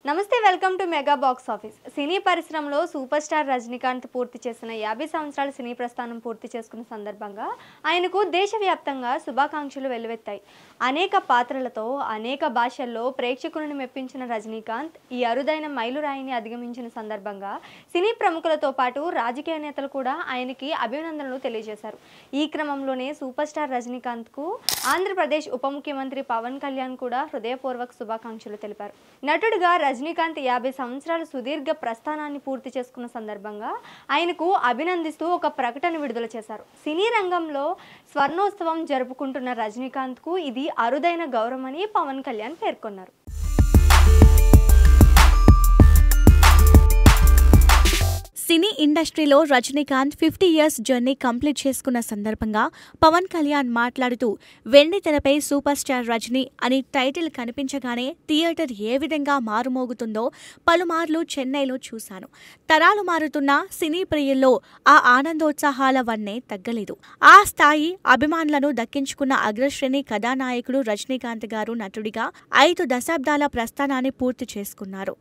నమస్తే welcome to mega box office. సినీ పరిశ్రమలో సూపర్ స్టార్ రజనీకాంత్ పూర్తి చేసిన 50 సంవత్సరాల సినీ ప్రస్థానం పూర్తి చేసుకున్న సందర్భంగా ఆయనకు దేశవ్యాప్తంగా శుభాకాంక్షలు వెల్లువెత్తాయి. అనేక పాత్రలతో అనేక భాషల్లో ప్రేక్షకులను మెప్పించిన రజనీకాంత్ ఈ అరుదైన మైలురాయిని అధిగమించిన సందర్భంగా సినీ ప్రముఖులతో పాటు రాజకీయ నేతలు కూడా ఆయనకి అభినందనలు తెలియజేశారు. ఈ క్రమంలోనే సూపర్ స్టార్ రజనీకాంత్కు ఆంధ్రప్రదేశ్ ఉప ముఖ్యమంత్రి పవన్ కళ్యాణ్ కూడా హృదయపూర్వక శుభాకాంక్షలు తెలిపారు. నటుడిగా రజనీకాంత్ 50 సంవత్సరాల సుదీర్ఘ ప్రస్థానాన్ని పూర్తి చేసుకున్న సందర్భంగా ఆయనకు అభినందిస్తూ ఒక ప్రకటన విడుదల చేశారు. సినీ రంగంలో స్వర్ణోత్సవం జరుపుకుంటున్న రజనీకాంత్కు ఇది అరుదైన గౌరవమని పవన్ కళ్యాణ్ పేర్కొన్నారు. సినీ ఇండస్ట్రీలో రజనీకాంత్ 50 ఇయర్స్ జర్నీ కంప్లీట్ చేసుకున్న సందర్భంగా పవన్ కళ్యాణ్ మాట్లాడుతూ వెండి తెరపై సూపర్ స్టార్ రజనీ అని టైటిల్ కనిపించగానే థియేటర్ ఏ విధంగా మారుమోగుతుందో పలుమార్లు చెన్నైలో చూశాను. తరాలు మారుతున్న సినీ ప్రియుల్లో ఆ ఆనందోత్సాహాల వన్నే తగ్గలేదు. ఆ స్థాయి అభిమానులను దక్కించుకున్న అగ్రశ్రేణి కథానాయకుడు రజనీకాంత్ గారు నటుడిగా 5 దశాబ్దాల ప్రస్థానాన్ని పూర్తి చేసుకున్నారు.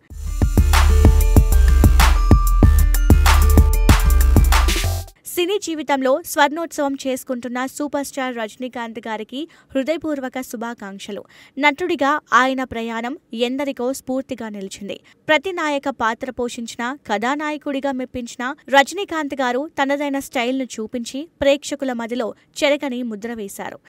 సినీ జీవితంలో స్వర్ణోత్సవం చేసుకుంటున్న సూపర్ స్టార్ రజనీకాంత్ గారికి హృదయపూర్వక శుభాకాంక్షలు. నటుడిగా ఆయన ప్రయాణం ఎందరికో స్ఫూర్తిగా నిలిచింది. ప్రతి నాయక పాత్ర పోషించిన కథానాయకుడిగా మెప్పించిన రజనీకాంత్ గారు తనదైన స్టైల్ను చూపించి ప్రేక్షకుల మదిలో చెరగని ముద్ర వేశారు.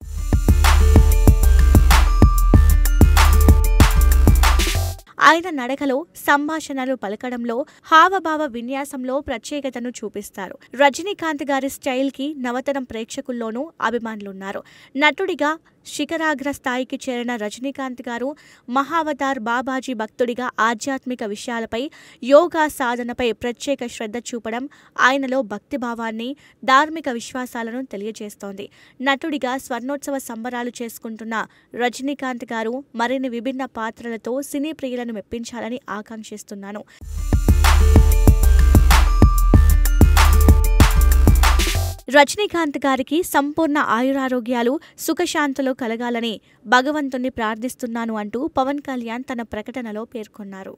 ఆయన నడకలో, సంభాషణలు పలకడంలో, హావభావ విన్యాసంలో ప్రత్యేకతను చూపిస్తారు. రజనీకాంత్ గారి స్టైల్కి నవతరం ప్రేక్షకుల్లోనూ అభిమానులున్నారు. నటుడిగా శిఖరాగ్ర స్థాయికి చేరిన రజనీకాంత్ గారు మహావతార్ బాబాజీ భక్తుడిగా ఆధ్యాత్మిక విషయాలపై, యోగా సాధనపై ప్రత్యేక శ్రద్ధ చూపడం ఆయనలో భక్తిభావాన్ని, ధార్మిక విశ్వాసాలను తెలియజేస్తోంది. నటుడిగా స్వర్ణోత్సవ సంబరాలు చేసుకుంటున్న రజనీకాంత్ గారు మరిన్ని విభిన్న పాత్రలతో సినీ ప్రియులను మెప్పించాలని ఆకాంక్షిస్తున్నాను. రజనీకాంత్ గారికి సంపూర్ణ ఆయురారోగ్యాలు, సుఖశాంతులు కలగాలని భగవంతుణ్ణి ప్రార్థిస్తున్నాను అంటూ పవన్ కళ్యాణ్ తన ప్రకటనలో పేర్కొన్నారు.